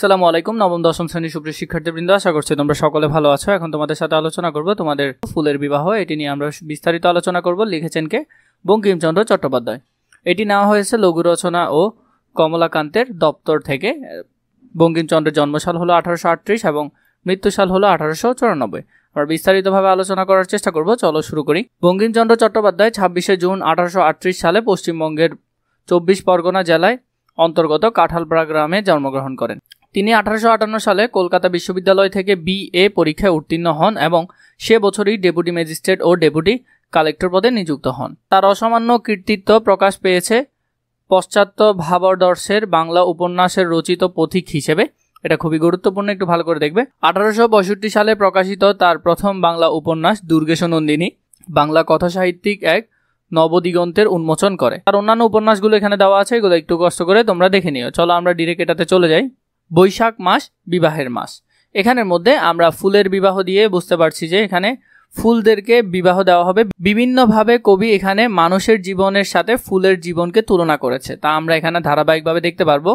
আসসালামু আলাইকুম। নবম দশম শ্রেণীর সুপ্রিয় শিক্ষার্থীবৃন্দ, আশা করছি তোমরা সকলে ভালো আছো। এখন তোমাদের সাথে আলোচনা করব তোমাদের ফুলের বিবাহ। এটি নিয়ে আমরা বিস্তারিত আলোচনা করব। লিখেছেন কে? বঙ্কিমচন্দ্র চট্টোপাধ্যায়। এটি নেওয়া হয়েছে লঘু রচনা ও কমলাকান্তের দপ্তর থেকে। বঙ্কিমচন্দ্রের জন্মসাল হলো 1838 এবং মৃত্যুসাল হলো 1894। আমরা বিস্তারিতভাবে আলোচনা করার চেষ্টা করব। চলো শুরু করি। বঙ্কিমচন্দ্র চট্টোপাধ্যায় 26শে জুন 1838 সালে পশ্চিমবঙ্গের 24 পরগনা জেলায় অন্তর্গত কাঁঠালপাড়া গ্রামে জন্মগ্রহণ করেন। তিনি 1858 সালে কলকাতা বিশ্ববিদ্যালয় থেকে BA পরীক্ষায় উত্তীর্ণ হন এবং সে বছরই ডেপুটি ম্যাজিস্ট্রেট ও ডেপুটি কালেক্টর পদে নিযুক্ত হন। তার অসামান্য কৃতিত্ব প্রকাশ পেয়েছে পাশ্চাত্য ভাবাদর্শের বাংলা উপন্যাসের রচিত পথিক হিসেবে। এটা খুবই গুরুত্বপূর্ণ, একটু ভালো করে দেখবে। 1865 সালে প্রকাশিত তার প্রথম বাংলা উপন্যাস দুর্গেশনন্দিনী বাংলা কথাসাহিত্যিক এক নবদিগন্তের উন্মোচন করে। তার অন্যান্য উপন্যাসগুলো এখানে দেওয়া আছে, এগুলো একটু কষ্ট করে তোমরা দেখে নিও। চলো আমরা ডিরেক্ট এটাতে চলে যাই। বৈশাখ মাস বিবাহের মাস। এখানের মধ্যে আমরা ফুলের বিবাহ দিয়ে বুঝতে পারছি যে এখানে ফুলদেরকে বিবাহ দেওয়া হবে। বিভিন্নভাবে কবি এখানে মানুষের জীবনের সাথে ফুলের জীবনকে তুলনা করেছে, তা আমরা এখানে ধারাবাহিকভাবে দেখতে পারবো।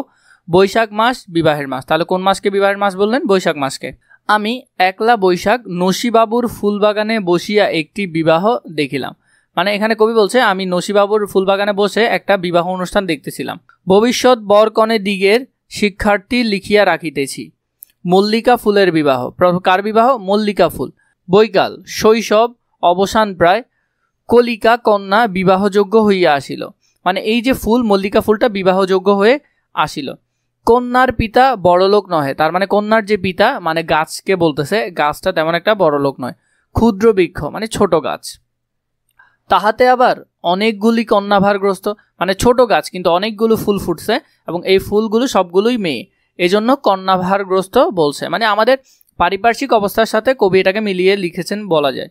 বৈশাখ মাস বিবাহের মাস, তাহলে কোন মাসকে বিবাহের মাস বললেন? বৈশাখ মাসকে। আমি একলা বৈশাখ নসিবাবুর ফুলবাগানে বসিয়া একটি বিবাহ দেখিলাম। মানে এখানে কবি বলছে আমি নসিবাবুর ফুলবাগানে বসে একটা বিবাহ অনুষ্ঠান দেখতেছিলাম। ভবিষ্যৎ বরকনে দিগের শিক্ষার্থী লিখিয়া রাখিতেছি। মল্লিকা ফুলের বিবাহ। কার বিবাহ? মল্লিকা ফুল। বৈকাল শৈশব অবসান প্রায় কলিকা কন্যা বিবাহযোগ্য হইয়া আসিল। মানে এই যে ফুল, মল্লিকা ফুলটা বিবাহযোগ্য হয়ে আসিল। কন্যার পিতা বড়লোক নহে, তার মানে কন্যার যে পিতা মানে গাছকে বলতেছে, গাছটা তেমন একটা বড়লোক নয়। ক্ষুদ্র বৃক্ষ মানে ছোট গাছ। তাহাতে আবার অনেকগুলি কন্যাভারগ্রস্ত, মানে ছোট গাছ কিন্তু অনেকগুলো ফুল ফুটছে এবং এই ফুলগুলো সবগুলোই মেয়ে, এজন্য কন্যাভারগ্রস্ত বলছে। মানে আমাদের পারিপার্শ্বিক অবস্থার সাথে কবি এটাকে মিলিয়ে লিখেছেন বলা যায়।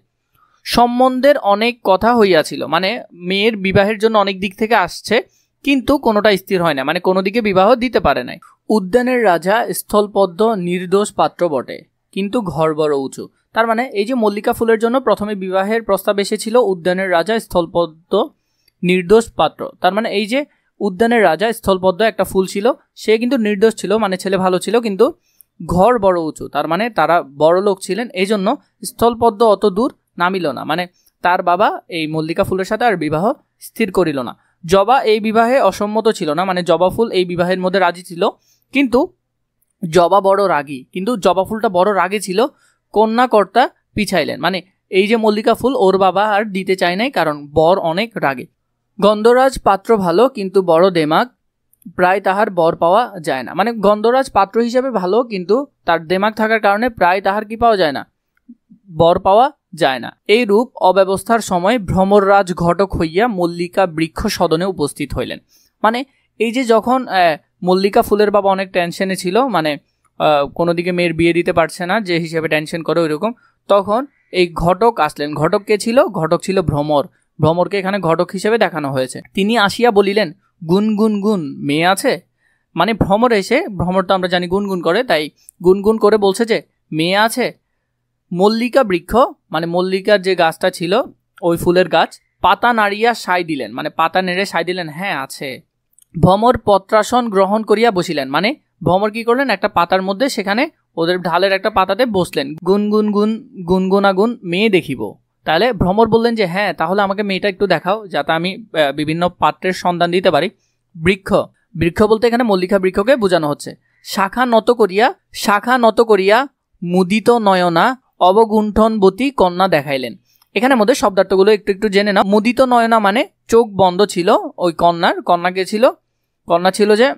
সম্বন্ধের অনেক কথা হইয়াছিল, মানে মেয়ের বিবাহের জন্য অনেক দিক থেকে আসছে কিন্তু কোনোটা স্থির হয় না, মানে কোনো দিকে বিবাহ দিতে পারে নাই। উদ্যানের রাজা স্থলপদ্ম নির্দোষ পাত্র বটে, কিন্তু ঘর বড় উঁচু। তার মানে এই যে মল্লিকা ফুলের জন্য প্রথমে বিবাহের প্রস্তাব এসেছিল উদ্যানের রাজা স্থলপদ্ম নির্দোষ পাত্র। তার মানে এই যে উদ্যানের রাজা স্থলপদ্ম একটা ফুল ছিল, সে কিন্তু নির্দোষ ছিল, মানে ছেলে ভালো ছিল, কিন্তু ঘর বড় উঁচু, তার মানে তারা বড় লোক ছিলেন, এই জন্য স্থলপদ্ম অত দূর নামিল না, মানে তার বাবা এই মল্লিকা ফুলের সাথে আর বিবাহ স্থির করিল না। জবা এই বিবাহে অসম্মত ছিল না, মানে জবা ফুল এই বিবাহের মধ্যে রাজি ছিল, কিন্তু জবা বড় রাগী, কিন্তু জবা ফুলটা বড় রাগী ছিল। কন্যাকর্তা পিছাইলেন, মানে এই যে মল্লিকা ফুল ওর বাবা আর দিতে চায় নাই, কারণ বর অনেক রাগে। গন্ধরাজ পাত্র ভালো, কিন্তু বড় দেমাগ, প্রায় তাহার বর পাওয়া যায় না। মানে গন্ধরাজ পাত্র হিসাবে ভালো, কিন্তু তার দেমাগ থাকার কারণে প্রায় তাহার কি পাওয়া যায় না? বর পাওয়া যায় না। এই রূপ অব্যবস্থার সময় ভ্রমররাজ ঘটক হইয়া মল্লিকা বৃক্ষ সদনে উপস্থিত হইলেন। মানে এই যে যখন মল্লিকা ফুলের বাবা অনেক টেনশনে ছিল, মানে কোনো দিকে মেয়ের বিয়ে দিতে পারছে না, যে হিসেবে টেনশন করে ওইরকম, তখন এই ঘটক আসলেন। ঘটক কে ছিল? ঘটক ছিল ভ্রমর। ভ্রমরকে এখানে ঘটক হিসেবে দেখানো হয়েছে। তিনি আসিয়া বলিলেন, গুনগুন গুন মেয়ে আছে। মানে ভ্রমর এসে, ভ্রমর তো আমরা জানি গুনগুন করে, তাই গুনগুন করে বলছে যে মেয়ে আছে। মল্লিকা বৃক্ষ মানে মল্লিকার যে গাছটা ছিল ওই ফুলের গাছ, পাতা নাড়িয়া সাই দিলেন, মানে পাতা নেড়ে সাই দিলেন, হ্যাঁ আছে। ভ্রমর পত্রাসন গ্রহণ করিয়া বসিলেন, মানে ভ্রমর কি করলেন? একটা পাতার মধ্যে সেখানে ওদের ঢালের একটা পাতাতে বসলেন। গুনগুন গুন গুনগুনাগুন মেয়ে দেখিব। তাহলে ভ্রমর বললেন যে হ্যাঁ, তাহলে আমাকে মেয়েটা একটু দেখাও, যাতে আমি বিভিন্ন পাত্রের সন্ধান দিতে পারি। বৃক্ষ, বৃক্ষ বলতে এখানে মল্লিকা বৃক্ষকে বোঝানো হচ্ছে। শাখা নত করিয়া মুদিত নয়না অবগুণ্ঠনবতী কন্যা দেখাইলেন। এখানে মধ্যে শব্দার্থগুলো একটু একটু জেনে নাও। মুদিত নয়না মানে চোখ বন্ধ ছিল ওই কন্যাকে ছিল, কন্যা ছিল যে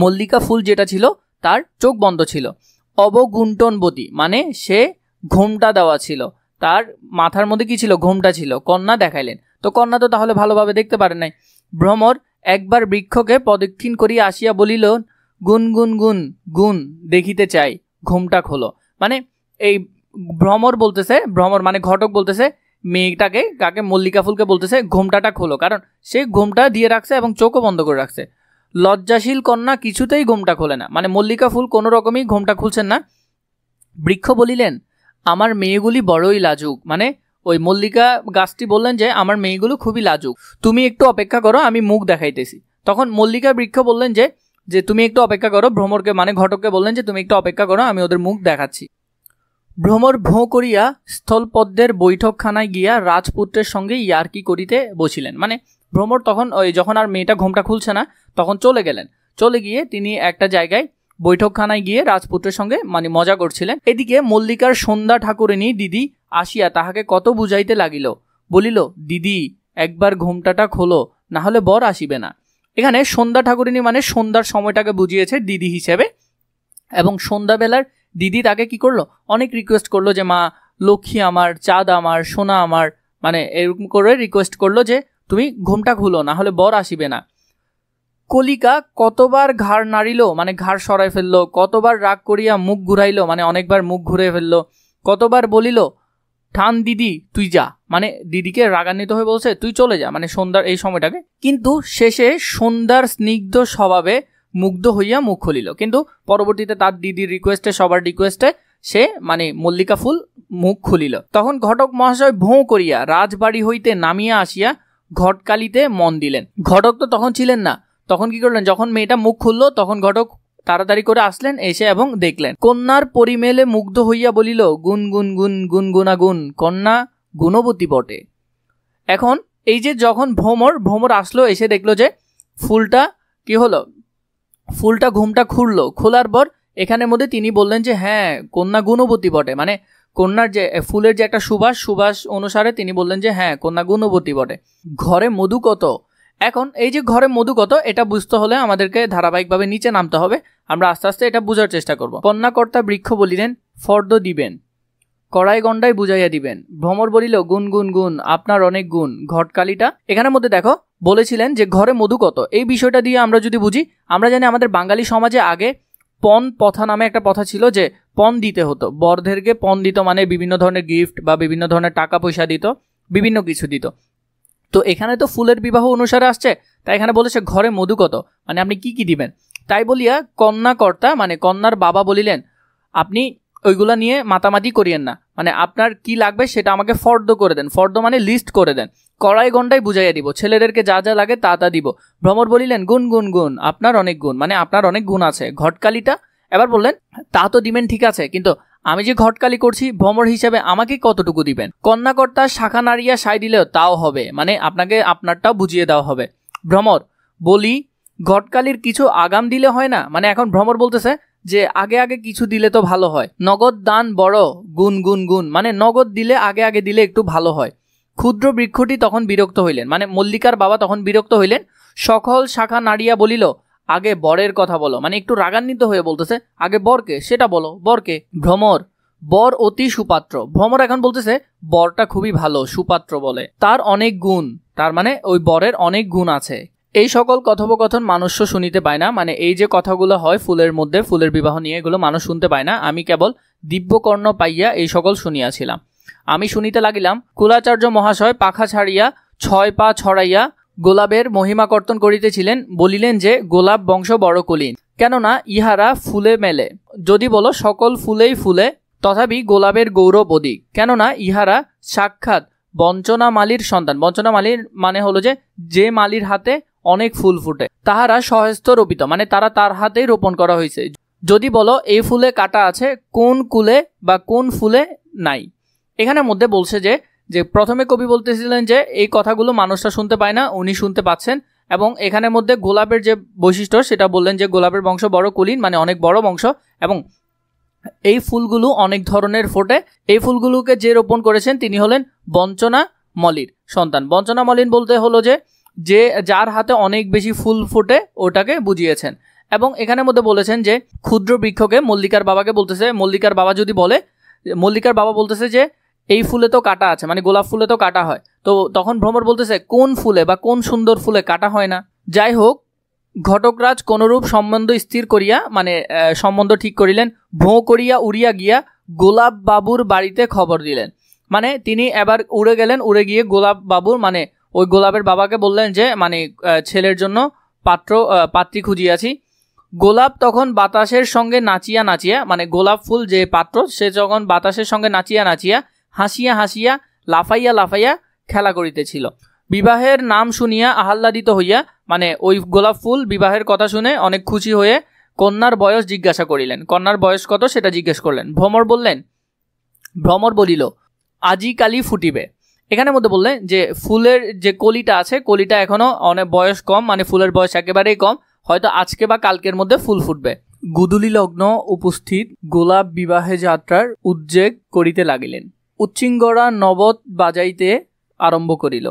মল্লিকা ফুল যেটা ছিল তার চোখ বন্ধ ছিল। অবগুণ্ঠনবতী মানে সে ঘোমটা দেওয়া ছিল, তার মাথার মধ্যে কি ছিল? ঘোমটা ছিল। কন্যা দেখাইলেন, তো কন্যা তো তাহলে ভালোভাবে দেখতে পারে নাই। ভ্রমর একবার বৃক্ষকে প্রদক্ষিণ করিয়া আসিয়া বলিল, গুন গুন গুন গুন দেখিতে চাই, ঘোমটা খোলো। মানে এই ভ্রমর বলতেছে, ভ্রমর মানে ঘটক বলতেছে মেয়েটাকে, কাকে? মল্লিকা ফুলকে বলতেছে ঘোমটাটা খোলো, কারণ সে ঘোমটা দিয়ে রাখছে এবং চোখও বন্ধ করে রাখছে। লজ্জাশীল কন্যা কিছুতেই ঘোমটা খোলে না, মানে মল্লিকা ফুল কোনো রকমই ঘোমটা খুলছেন না। বৃক্ষ বলিলেন, আমার মেয়েগুলি বড়ই লাজুক, মানে ওই মল্লিকা গাছটি বললেন যে আমার মেয়েগুলো খুবই লাজুক, তুমি একটু অপেক্ষা করো, আমি মুখ দেখাইতেছি। তখন মল্লিকা বৃক্ষ বললেন যে যে তুমি একটু অপেক্ষা করো। ভ্রমরকে মানে ঘটককে বললেন যে তুমি একটু অপেক্ষা করো, আমি ওদের মুখ দেখাচ্ছি। ভ্রমর ভোঁ করিয়া স্থলপদ্মের বৈঠকখানায় গিয়া রাজপুত্রের সঙ্গে ইয়ার্কি করিতে বসিলেন। মানে ভ্রমর তখন ওই যখন আর মেয়েটা ঘোমটা খুলছে না তখন চলে গেলেন। চলে গিয়ে তিনি একটা জায়গায় বৈঠকখানায় গিয়ে রাজপুত্রের সঙ্গে মানে মজা করছিলেন। এদিকে মল্লিকার সন্ধ্যা ঠাকুরানী দিদি আসিয়া তাহাকে কত বুঝাইতে লাগিল। বলিল, দিদি একবার ঘোমটাটা খোলো, না হলে বর আসিবে না। এখানে সন্ধ্যা ঠাকুরানী মানে সন্ধ্যার সময়টাকে বুঝিয়েছে দিদি হিসেবে, এবং সন্ধ্যাবেলার দিদি তাকে কি করলো, অনেক রিকোয়েস্ট করলো যে মা লক্ষ্মী আমার, চাঁদ আমার, সোনা আমার, মানে এরকম করে রিকোয়েস্ট করলো যে তুমি ঘোমটা খুলো, না হলে বর আসিবে না। কলিকা কতবার ঘাড় নাড়িল, মানে ঘাড় সরাই ফেললো, কতবার রাগ করিয়া মুখ ঘুরাইল, মানে অনেকবার মুখ ঘুরে ফেললো, কতবার বলিল ঠান দিদি তুই যা, মানে দিদিকে রাগান্বিত হয়ে বলছে তুই চলে যা, মানে সন্ধ্যার এই সময়টাকে। কিন্তু শেষে সন্ধ্যার স্নিগ্ধ স্বভাবে মুগ্ধ হইয়া মুখ খুলিল। কিন্তু পরবর্তীতে তার দিদির রিকোয়েস্টে, সবার রিকোয়েস্টে সে মানে মল্লিকা ফুল মুখ খুলিল। তখন ঘটক মহাশয় ভোঁ করিয়া রাজবাড়ি হইতে নামিয়া আসিয়া ঘটকালিতে মন দিলেন। ঘটক তো তখন ছিলেন না, তখন কি করলেন, যখন মেয়েটা মুখ খুললো তখন ঘটক তাড়াতাড়ি করে আসলেন, এসে এবং দেখলেন। কন্যার পরিমেলে মুগ্ধ হইয়া বলিল, গুন গুন গুন গুনগুনাগুন, কন্যা গুণবতী বটে। এখন এই যে যখন ভ্রমর আসলো, এসে দেখলো যে ফুলটা কি হলো, ফুলটা ঘুমটা খুললো, খোলার পর এখানের মধ্যে তিনি বললেন যে হ্যাঁ কন্যা গুণবতী বটে, মানে কন্যার যে ফুলের যে একটা সুবাস অনুসারে তিনি বললেন যে হ্যাঁ কন্যা গুণবতী বটে। ঘরে মধু কত। এখন এই যে ঘরে মধু কত, এটা বুঝতে হলে আমাদেরকে ধারাবাহিকভাবে নিচে নামতে হবে। আমরা আস্তে আস্তে এটা বোঝার চেষ্টা করব। কন্যাকর্তা বৃক্ষ বলিলেন, ফর্দ দিবেন, কড়াই গন্ডায় বুঝাইয়া দিবেন। ভ্রমর বলিল, গুন গুন গুন, আপনার অনেক গুণ। ঘটকালিটা এখানের মধ্যে দেখো বলেছিলেন যে ঘরে মধু কত, এই বিষয়টা দিয়ে আমরা যদি বুঝি, আমরা জানি আমাদের বাঙালি সমাজে আগে পণ প্রথা নামে একটা প্রথা ছিল, যে পণ দিতে হতো, বরদেরকে পণ দিত, মানে বিভিন্ন ধরনের গিফট বা বিভিন্ন ধরনের টাকা পয়সা দিত, বিভিন্ন কিছু দিত। তো এখানে তো ফুলের বিবাহ অনুসারে আসছে, তাই এখানে বলেছে ঘরে মধু কত, মানে আপনি কি কি দিবেন। তাই বলিয়া কন্যাকর্তা মানে কন্যার বাবা বলিলেন, আপনি ওইগুলা নিয়ে মাতামাতি করিয়েন না, মানে আপনার কি লাগবে সেটা আমাকে ফর্দ করে দেন। ফর্দ মানে লিস্ট করে দেন, কড়াই গন্ডায় বুঝাইয়া দিব, ছেলেদেরকে যা যা লাগে তা তা দিব। ভ্রমর বলিলেন, গুণ গুণ গুণ, আপনার অনেক গুণ, মানে আপনার অনেক গুণ আছে। ঘটকালিটা এবার বললেন, তা তো দিবেন ঠিক আছে, কিন্তু আমি যে ঘটকালি করছি ভ্রমর হিসেবে আমাকে কতটুকু দিবেন। কন্যাকর্তা শাখা নাড়িয়া সাই দিলেও তাও হবে, মানে আপনাকে আপনারটাও বুঝিয়ে দেওয়া হবে। ভ্রমর বলি, ঘটকালির কিছু আগাম দিলে হয় না, মানে এখন ভ্রমর বলতেছে যে আগে আগে কিছু দিলে তো ভালো হয়, নগদ দান বড়, গুণ গুণ গুণ, মানে নগদ দিলে আগে আগে দিলে একটু ভালো হয়। ক্ষুদ্র বৃক্ষটি তখন বিরক্ত হইলেন, মানে মল্লিকার বাবা তখন বিরক্ত হইলেন। সকল শাখা নাড়িয়া বলিল, আগে বরের কথা বলো, মানে একটু রাগান্বিত হয়ে বলতেছে আগে বরকে সেটা বলো, বরকে। ভ্রমর, বর অতি সুপাত্র। ভ্রমর এখন বলতেছে বরটা খুবই ভালো, সুপাত্র বলে, তার অনেক গুণ, তার মানে ওই বরের অনেক গুণ আছে। এই সকল কথোপকথন মানুষও শুনিতে পায় না, মানে এই যে কথাগুলো হয় ফুলের মধ্যে, ফুলের বিবাহ নিয়ে, এগুলো মানুষ শুনতে পায় না। আমি কেবল দিব্যকর্ণ পাইয়া এই সকল শুনিয়াছিলাম। আমি শুনিতে লাগিলাম, কুলাচার্য মহাশয় পাখা ছাড়িয়া 6 পা ছড়াইয়া গোলাপের মহিমা কর্তন করিতেছিলেন। বলিলেন যে গোলাপ বংশ বড় কুলীন, কেননা ইহারা ফুলে মেলে। যদি বলো সকল ফুলেই ফুলে, তথাপি গোলাপের গৌরব অধিক, কেননা ইহারা সাক্ষাৎ বঞ্চনা মালির সন্তান। বঞ্চনা মালির মানে হলো যে মালির হাতে অনেক ফুল ফুটে, তাহারা সহস্ত রোপিত, মানে তারা তার হাতেই রোপণ করা হয়েছে। যদি বলো এই ফুলে কাটা আছে, কোন কুলে বা কোন ফুলে নাই। এখানের মধ্যে বলছে যে প্রথমে কবি বলতেছিলেন যে এই কথাগুলো মানুষরা শুনতে পায় না, উনি শুনতে পাচ্ছেন, এবং এখানের মধ্যে গোলাপের যে বৈশিষ্ট্য সেটা বললেন যে গোলাপের বংশ বড় কুলীন, মানে অনেক বড় বংশ, এবং এই ফুলগুলো অনেক ধরনের ফোটে। এই ফুলগুলোকে যে রোপণ করেছেন তিনি হলেন বঞ্চনা মলির সন্তান। বঞ্চনা মলিন বলতে হলো যে যার হাতে অনেক বেশি ফুল ফোটে ওটাকে বুঝিয়েছেন। এবং এখানের মধ্যে বলেছেন যে ক্ষুদ্র বৃক্ষকে মল্লিকার বাবাকে বলতেছে, মল্লিকার বাবা যদি বলে, মল্লিকার বাবা বলতেছে যে এই ফুলে তো কাটা আছে, মানে গোলাপ ফুলে তো কাটা হয়। তো তখন ভ্রমর বলতেছে কোন ফুলে বা কোন সুন্দর ফুলে কাটা হয় না। যাই হোক, ঘটকরাজ কোনরূপ সম্বন্ধ স্থির করিয়া, মানে সম্বন্ধ ঠিক করিলেন। ভোঁ করিয়া উড়িয়া গিয়া গোলাপ বাবুর বাড়িতে খবর দিলেন, মানে তিনি এবার উড়ে গেলেন। উড়ে গিয়ে গোলাপ বাবুর মানে ওই গোলাপের বাবাকে বললেন যে মানে ছেলের জন্য পাত্রী খুঁজিয়াছি। গোলাপ তখন বাতাসের সঙ্গে নাচিয়া নাচিয়া, মানে গোলাপ ফুল যে পাত্র সে যখন বাতাসের সঙ্গে নাচিয়া নাচিয়া হাসিয়া হাসিয়া লাফাইয়া লাফাইয়া খেলা করিতেছিল। বিবাহের নাম শুনিয়া আহ্লাদিত হইয়া মানে ওই গোলাপ ফুল বিবাহের কথা শুনে অনেক খুশি হয়ে কন্যার বয়স জিজ্ঞাসা করিলেন। কন্যার বয়স কত সেটা জিজ্ঞেস করলেন। ভ্রমর বলিল আজি কালি ফুটিবে। এখানের মধ্যে বললেন যে ফুলের যে কলিটা আছে, কলিটা এখনো অনেক বয়স কম, মানে ফুলের বয়স একেবারেই কম, হয়তো আজকে বা কালকের মধ্যে ফুল ফুটবে। গুদুলি লগ্ন উপস্থিত গোলাপ বিবাহে যাত্রার উদ্যোগ করিতে লাগিলেন। উচ্চিঙ্গরা নবদ বাজাইতে আরম্ভ করিল।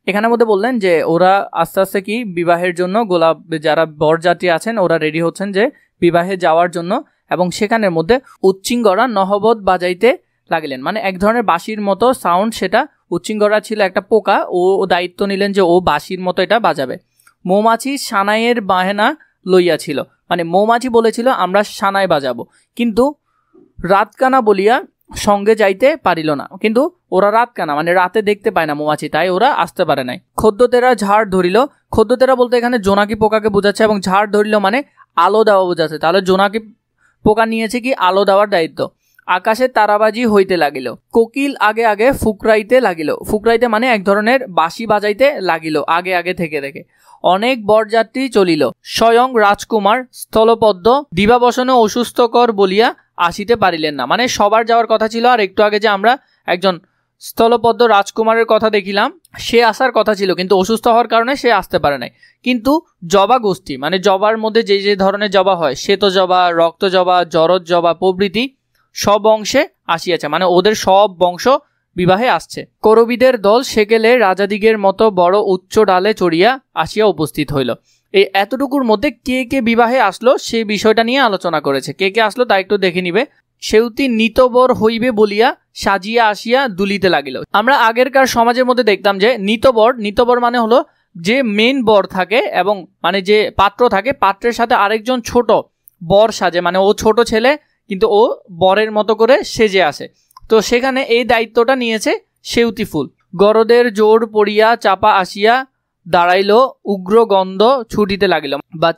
এখানের মধ্যে বললেন যে ওরা আস্তে আস্তে কি বিবাহের জন্য গোলাপ, যারা বরযাত্রী আছেন ওরা রেডি হচ্ছেন যে বিবাহে যাওয়ার জন্য, এবং সেখানের মধ্যে উচ্চিঙ্গরা নহবত বাজাইতে লাগিলেন, মানে এক ধরনের বাঁশির মতো সাউন্ড সেটা। উচ্চিঙ্গরা ছিল একটা পোকা, ও দায়িত্ব নিলেন যে ও বাঁশির মতো এটা বাজাবে। মৌমাছি সানাইয়ের বাহেনা লইয়াছিল, মানে মৌমাছি বলেছিল আমরা সানাই বাজাবো, কিন্তু রাতকানা বলিয়া সঙ্গে যাইতে পারিল না। কিন্তু ওরা রাতকানা মানে রাতে দেখতে পায় না মৌমাছি, তাই ওরা আসতে পারে নাই। খদ্যতেরা ঝাড় ধরিল। খদ্যতেরা বলতে এখানে জোনাকি পোকাকে বোঝাচ্ছে, এবং ঝাড় ধরিল মানে আলো দেওয়া বোঝাচ্ছে। তাহলে জোনাকি পোকা নিয়েছে কি আলো দেওয়ার দায়িত্ব। আকাশে তারাবাজি হইতে লাগিল। কোকিল আগে আগে ফুকরাইতে লাগিল। ফুকরাইতে মানে এক ধরনের বাঁশি বাজাইতে লাগিল আগে আগে থেকে দেখে। অনেক বরযাত্রী চলিল। স্বয়ং রাজকুমার স্থলপদ্ম দিবাবসনে অসুস্থকর বলিয়া আসিতে পারিলেন না, মানে সবার যাওয়ার কথা ছিল, আর একটু আগে যে আমরা একজন স্থলপদ্ম রাজকুমারের কথা দেখিলাম সে আসার কথা ছিল, কিন্তু অসুস্থ হওয়ার কারণে সে আসতে পারে নাই। কিন্তু জবা গোষ্ঠী মানে জবার মধ্যে যে যে ধরনের জবা হয়, শ্বেত জবা, রক্ত জবা, জরদ জবা প্রভৃতি সব বংশে আসিয়াছে, মানে ওদের সব বংশ বিবাহে আসছে। করবিদের দল সেকেলে রাজাদিগের মতো বড় উচ্চ ডালে চড়িয়া আসিয়া উপস্থিত হইল। এই এতটুকুর মধ্যে কে কে বিবাহে আসলো সেই বিষয়টা নিয়ে আলোচনা করেছে। কে কে আসলো তা একটু দেখে নিবে। সেউতি নিতবর হইবে বলিয়া সাজিয়া আসিয়া দুলিতে লাগিল। আমরা আগেরকার সমাজের মধ্যে দেখতাম যে নিতবর মানে হলো যে মেন বর থাকে, এবং মানে যে পাত্র থাকে, পাত্রের সাথে আরেকজন ছোট বর সাজে, মানে ও ছোট ছেলে কিন্তু ও বরের মতো করে সেজে আসে। তো সেখানে এই দায়িত্বটা নিয়েছে সেউতি ফুল। গরদের জোর পড়িয়া চাপা আসিয়া দাঁড়াইল, উগ্র গন্ধ ছুটিতে লাগিল, বা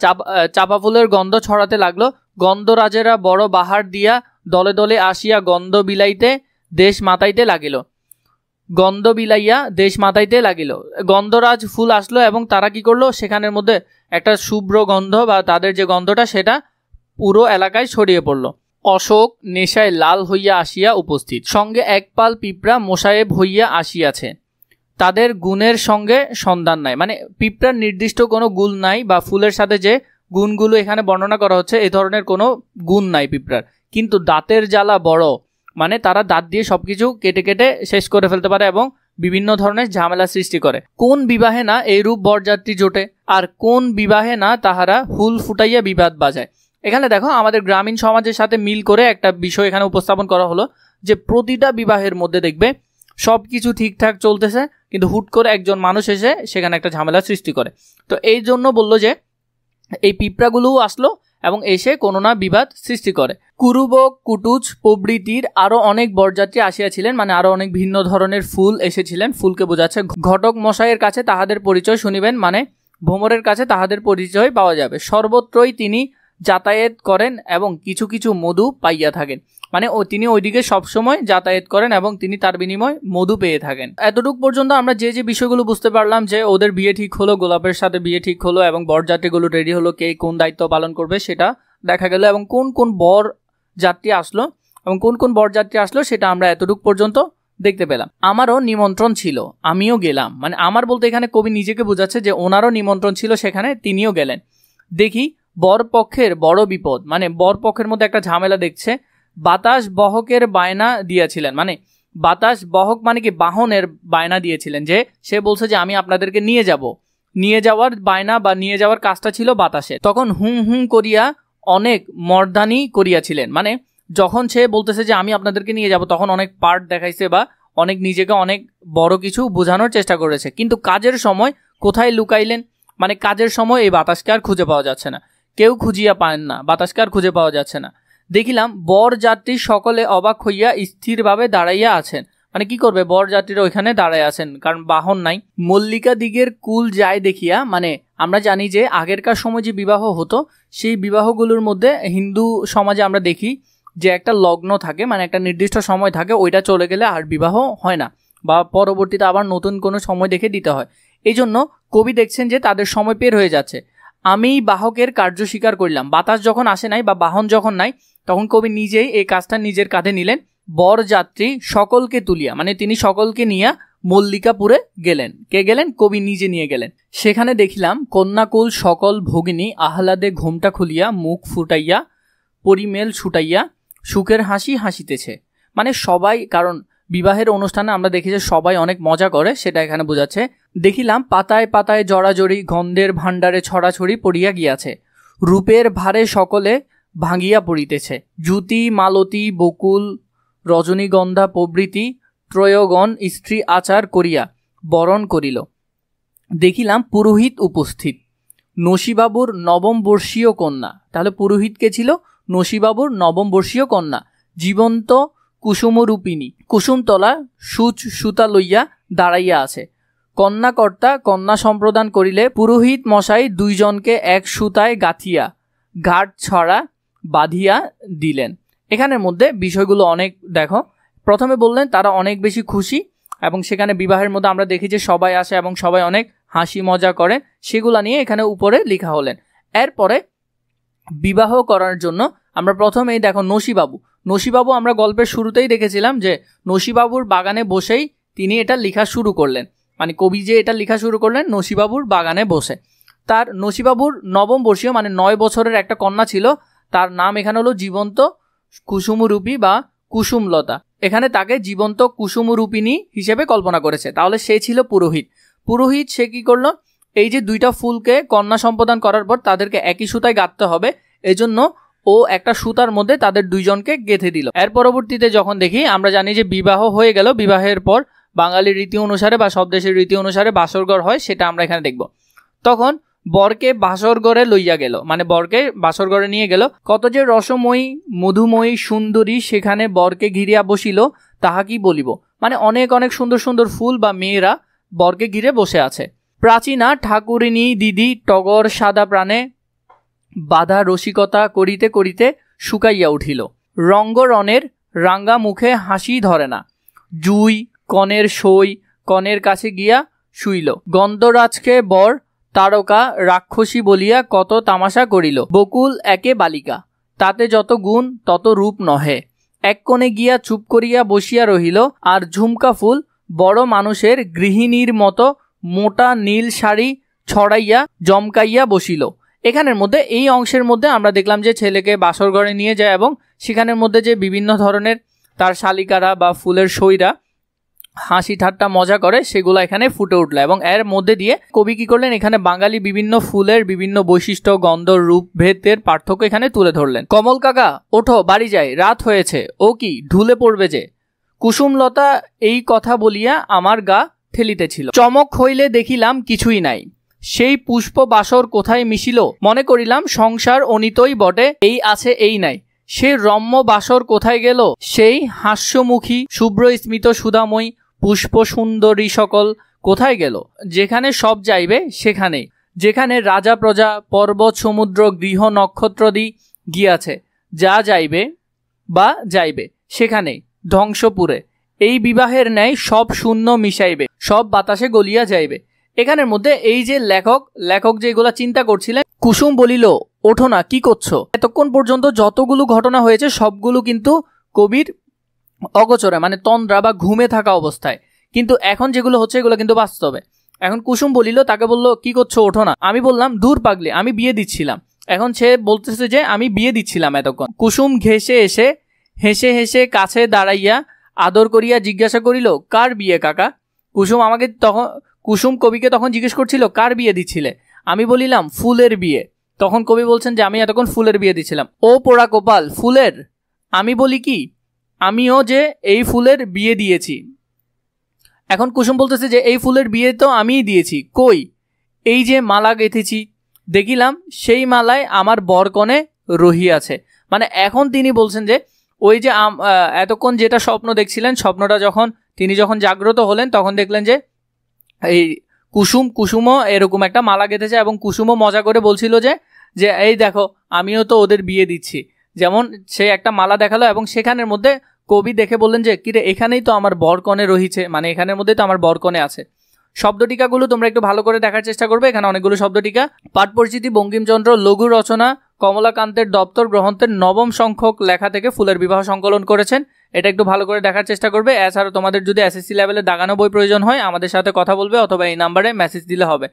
চাপা ফুলের গন্ধ ছড়াতে লাগলো। গন্ধরাজেরা বড় বাহার দিয়া দলে দলে আসিয়া গন্ধ বিলাইতে দেশ মাতাইতে লাগিল। গন্ধ বিলাইয়া দেশ মাতাইতে লাগিল। গন্ধরাজ ফুল আসলো এবং তারা কি করলো, সেখানের মধ্যে একটা শুভ্র গন্ধ বা তাদের যে গন্ধটা সেটা পুরো এলাকায় ছড়িয়ে পড়লো। অশোক নেশায় লাল হইয়া আসিয়া উপস্থিত। সঙ্গে এক পাল পিঁপড়া মোসায়েব হইয়া আসিয়াছে। তাদের গুণের সঙ্গে সন্ধান নাই, মানে পিঁপড়ার নির্দিষ্ট কোনো গুণ নাই, বা ফুলের সাথে যে গুণগুলো এখানে বর্ণনা করা হচ্ছে এই ধরনের কোনো গুণ নাই পিঁপড়ার, কিন্তু দাঁতের জ্বালা বড়, মানে তারা দাঁত দিয়ে সবকিছু কেটে কেটে শেষ করে ফেলতে পারে এবং বিভিন্ন ধরনের ঝামেলা সৃষ্টি করে। কোন বিবাহে না এইরূপ বরযাত্রী জোটে, আর কোন বিবাহে না তাহারা হুল ফুটাইয়া বিবাদ বাজায়। এখানে দেখো আমাদের গ্রামীণ সমাজের সাথে মিল করে একটা বিষয় এখানে উপস্থাপন করা হলো, যে প্রতিটা বিবাহের মধ্যে দেখবে সব কিছু ঠিকঠাক চলতেছে, কিন্তু হুট করে একজন মানুষ এসে সেখানে একটা ঝামেলা সৃষ্টি করে। তো এই জন্য বললো যে এই পিঁপড়াগুলোও আসলো এবং এসে কোনো না বিবাদ সৃষ্টি করে। কুরুবক কুটুজ প্রভৃতির আরো অনেক বরযাত্রী আসিয়াছিলেন, মানে আরো অনেক ভিন্ন ধরনের ফুল এসেছিলেন। ফুলকে বোঝাচ্ছে। ঘটক মশাইয়ের কাছে তাহাদের পরিচয় শুনিবেন, মানে ভ্রমরের কাছে তাহাদের পরিচয় পাওয়া যাবে। সর্বত্রই তিনি যাতায়াত করেন এবং কিছু কিছু মধু পাইয়া থাকেন, মানে তিনি ওইদিকে সবসময় যাতায়াত করেন এবং তিনি তার বিনিময় মধু পেয়ে থাকেন। এতটুক পর্যন্ত আমরা যে যে বিষয়গুলো বুঝতে পারলাম, যে ওদের বিয়ে ঠিক হলো, গোলাপের সাথে বিয়ে ঠিক হলো এবং বরযাত্রীগুলো রেডি হলো, কে কোন দায়িত্ব পালন করবে সেটা দেখা গেল, এবং কোন কোন বরযাত্রী আসলো এবং কোন কোন বরযাত্রী আসলো সেটা আমরা এতটুক পর্যন্ত দেখতে পেলাম। আমারও নিমন্ত্রণ ছিল, আমিও গেলাম, মানে আমার বলতে এখানে কবি নিজেকে বোঝাচ্ছে যে ওনারও নিমন্ত্রণ ছিল, সেখানে তিনিও গেলেন। দেখি বর পক্ষের বড় বিপদ, মানে বর পক্ষের মধ্যে একটা ঝামেলা দেখছে। বাতাস বহকের বায়না দিয়েছিলেন, মানে বাতাস বহক মানে কি বাহনের বায়না দিয়েছিলেন, যে সে বলছে যে আমি আপনাদেরকে নিয়ে যাব, নিয়ে যাওয়ার বায়না বা নিয়ে যাওয়ার কাজটা ছিল বাতাসে। তখন হুম হুম করিয়া অনেক মর্দানি করিয়াছিলেন, মানে যখন সে বলতেছে যে আমি আপনাদেরকে নিয়ে যাব তখন অনেক পার্ট দেখাইছে বা অনেক নিজেকে অনেক বড় কিছু বোঝানোর চেষ্টা করেছে, কিন্তু কাজের সময় কোথায় লুকাইলেন, মানে কাজের সময় এই বাতাসকে আর খুঁজে পাওয়া যাচ্ছে না, কেউ খুঁজিয়া পান না, বাতাসকে আর খুঁজে পাওয়া যাচ্ছে না। দেখিলাম বরযাত্রী সকলে অবাক হইয়া স্থিরভাবে দাঁড়াইয়া আছেন, মানে কি করবে, বরযাত্রীরা ওইখানে দাঁড়ায় আছেন কারণ বাহন নাই। মল্লিকা দিগের কুল যায় দেখিয়া, মানে আমরা জানি যে আগেরকার সময় যে বিবাহ হতো সেই বিবাহগুলোর মধ্যে হিন্দু সমাজে আমরা দেখি যে একটা লগ্ন থাকে, মানে একটা নির্দিষ্ট সময় থাকে, ওইটা চলে গেলে আর বিবাহ হয় না, বা পরবর্তীতে আবার নতুন কোনো সময় দেখে দিতে হয়। এই জন্য কবি দেখছেন যে তাদের সময় পের হয়ে যাচ্ছে। আমি বাহকের কার্য স্বীকার করলাম। বাতাস যখন আসে নাই বা বাহন যখন নাই, তখন কবি নিজেই এই কাজটা নিজের কাঁধে নিলেন। বরযাত্রী সকলকে তুলিয়া, মানে তিনি সকলকে নিয়ে মল্লিকাপুরে গেলেন। কে গেলেন? কবি নিজে নিয়ে গেলেন। সেখানে দেখিলাম কন্যাকুল সকল ভগিনী আহ্লাদে ঘোমটা খুলিয়া মুখ ফুটাইয়া পরিমেল ছুটাইয়া সুখের হাসি হাসিতেছে। মানে সবাই, কারণ বিবাহের অনুষ্ঠানে আমরা দেখি যে সবাই অনেক মজা করে, সেটা এখানে বোঝাচ্ছে। দেখিলাম পাতায় পাতায় জড়াজড়ি গন্ধের ভাণ্ডারে ছড়াছড়ি পড়িয়া গিয়াছে, রূপের ভারে সকলে ভাঙিয়া পড়িতেছে। জ্যুতি মালতী বকুল রজনীগন্ধা প্রভৃতি ত্রয়গণ স্ত্রী আচার করিয়া বরণ করিল। দেখিলাম পুরোহিত উপস্থিত, নসীবাবুর নবম বর্ষীয় কন্যা। তাহলে পুরোহিত কে ছিল? নসীবাবুর নবম বর্ষীয় কন্যা, জীবন্ত কুসুমরূপিণী, কুসুমতলা সূচ সুতা লইয়া দাঁড়াইয়া আছে। কন্যাকর্তা কন্যা সম্প্রদান করিলে পুরোহিত মশাই দুইজনকে এক সুতায় গাঁথিয়া ঘাট ছড়া বাঁধিয়া দিলেন। এখানের মধ্যে বিষয়গুলো অনেক, দেখো, প্রথমে বললেন তারা অনেক বেশি খুশি, এবং সেখানে বিবাহের মধ্যে আমরা দেখি যে সবাই আসে এবং সবাই অনেক হাসি মজা করে, সেগুলা নিয়ে এখানে উপরে লেখা হলেন। এরপরে বিবাহ করার জন্য আমরা প্রথমেই দেখো নসীবাবু আমরা গল্পের শুরুতেই দেখেছিলাম যে নসীবাবুর বাগানে বসেই তিনি এটা লেখা শুরু করলেন। মানে কবি যে এটা লেখা শুরু করলেন নসীবাবুর বাগানে বসে। তার নসীবাবুর নবম বর্ষীয় মানে 9 বছরের একটা কন্যা ছিল, তার নাম এখানে হলো জীবন্ত কুসুমরূপী বা কুসুমলতা। এখানে তাকে জীবন্ত কুসুমরূপিণী হিসেবে কল্পনা করেছে। তাহলে সে ছিল পুরোহিত। সে কি করলো? এই যে দুইটা ফুলকে কন্যা সম্প্রদান করার পর তাদেরকে একই সুতায় গাঁথতে হবে, এজন্য ও একটা সুতার মধ্যে তাদের দুইজনকে গেঁথে দিল। এর পরবর্তীতে যখন দেখি, আমরা জানি যে বিবাহ হয়ে গেল, বিবাহের পর বাঙালির রীতি অনুসারে বা সব দেশের রীতি অনুসারে বাসরঘর হয়, সেটা আমরা এখানে দেখব। তখন বরকে বাসরঘরে লইয়া গেল, মানে বরকে বাসরঘরে নিয়ে গেল। কত যে রসময়ী মধুময়ী সুন্দরী সেখানে বরকে ঘিরিয়া বসিল, তাহা কি বলিব। মানে অনেক অনেক সুন্দর সুন্দর ফুল বা মেয়েরা বরকে ঘিরে বসে আছে। প্রাচীনা ঠাকুরিনী দিদি টগর সাদা প্রাণে বাধা রসিকতা করিতে করিতে শুকাইয়া উঠিল। রঙ্গরণের রাঙ্গা মুখে হাসি ধরে না। জুই কনের সই কনের কাছে গিয়া শুইল। গন্ধরাজকে বর তারকা রাক্ষসী বলিয়া কত তামাশা করিল। বকুল একে বালিকা, তাতে যত গুণ তত রূপ নহে। এক কোণে গিয়া চুপ করিয়া বসিয়া রহিল, আর ঝুমকা ফুল বড় মানুষের গৃহিণীর মতো মোটা নীল শাড়ি ছড়াইয়া জমকাইয়া বসিল। এখানের মধ্যে এই অংশের মধ্যে আমরা দেখলাম যে ছেলেকে বাসর ঘরে নিয়ে যায় এবং সেখানের মধ্যে যে বিভিন্ন ধরনের তার শালিকারা বা ফুলের সইরা হাসি ঠাট্টা মজা করে, সেগুলো এখানে ফুটে উঠল। এবং এর মধ্যে দিয়ে কবি কি করলেন? এখানে বাঙালি বিভিন্ন ফুলের বিভিন্ন বৈশিষ্ট্য, গন্ধ, রূপ ভেদের পার্থক্য এখানে তুলে ধরলেন। কমল কাকা ওঠো, বাড়ি যাই, রাত হয়েছে। ও কি ঢুলে পড়বে যে। কুসুমলতা এই কথা বলিয়া আমার গা ঠেলিতেছিল। চমক হইলে দেখিলাম কিছুই নাই। সেই পুষ্প বাসর কোথায় মিশিল, মনে করিলাম সংসার অনিতই বটে, এই আছে এই নাই। সে রম্য বাসর কোথায় গেল, সেই হাস্যমুখী শুভ্র স্মিত সুধাময়ী পুষ্প সুন্দরী সকল কোথায় গেল। যেখানে সব যাইবে সেখানে, যেখানে রাজা প্রজা পর্বত সমুদ্র গৃহ নক্ষত্রদি গিয়াছে, যা যাইবে বা যাইবে সেখানে ধ্বংসপুরে এই বিবাহের ন্যায় সব শূন্য মিশাইবে, সব বাতাসে গলিয়া যাইবে। এখানের মধ্যে এই যে লেখক যেগুলা চিন্তা করছিলেন, কুসুম বলিল ওঠো না, কি করছো। এতক্ষণ পর্যন্ত যতগুলো ঘটনা হয়েছে সবগুলো কিন্তু কবির অগোচরে, মানে তন্দ্রা বা ঘুমে থাকা অবস্থায়, কিন্তু এখন যেগুলো হচ্ছে এগুলো কিন্তু বাস্তবে। এখন কুসুম বলিল, তাকে বলল কি করছো, ওঠো না। আমি বললাম দূর পাগলি, আমি বিয়ে দিচ্ছিলাম। এখন সে বলতেছে যে আমি বিয়ে দিচ্ছিলাম এতক্ষণ। কুসুম ঘেসে এসে হেসে হেসে কাছে দাঁড়াইয়া আদর করিয়া জিজ্ঞাসা করিল, কার বিয়ে কাকা। কুসুম কবিকে তখন জিজ্ঞেস করছিল কার বিয়ে দিচ্ছিলে। আমি বলিলাম ফুলের বিয়ে। তখন কবি বলছেন যে আমি এতক্ষণ ফুলের বিয়ে দিচ্ছিলাম। ও পোড়া কপাল, ফুলের? আমি বলি কি, আমিও যে এই ফুলের বিয়ে দিয়েছি। এখন কুসুম বলতেছে যে এই ফুলের বিয়ে তো আমিই দিয়েছি, কই? এই যে মালা গেঁথেছি, দেখিলাম সেই মালায় আমার বরকনে রহিয়াছে। মানে এখন তিনি বলছেন যে ওই যে এতক্ষণ যেটা স্বপ্ন দেখছিলেন, স্বপ্নটা তিনি যখন জাগ্রত হলেন তখন দেখলেন যে এই কুসুমও এরকম একটা মালা গেঁথেছে, এবং কুসুমও মজা করে বলছিল যে এই দেখো আমিও তো ওদের বিয়ে দিচ্ছি। যেমন সে একটা মালা দেখালো, এবং সেখানের মধ্যে কবি দেখে বললেন যে কিরে, এখানেই তো আমার বরকনে রহিছে, মানে এখানের মধ্যে তো আমার বরকনে আছে। শব্দ টিকাগুলো তোমরা একটু ভালো করে দেখার চেষ্টা করবে, এখানে অনেকগুলো শব্দ টিকা। পাঠ পরিচিতি বঙ্কিমচন্দ্র লঘু রচনা কমলাকান্তের দপ্তর গ্রন্থের 9ম সংখ্যক লেখা থেকে ফুলের বিবাহ সংকলন করেছেন, এটা একটু ভালো করে দেখার চেষ্টা করবে। এছাড়া তোমাদের যদি এসএসসি লেভেলে দাগানো বই প্রয়োজন হয় আমাদের সাথে কথা বলবে অথবা এই নাম্বারে মেসেজ দিলে হবে।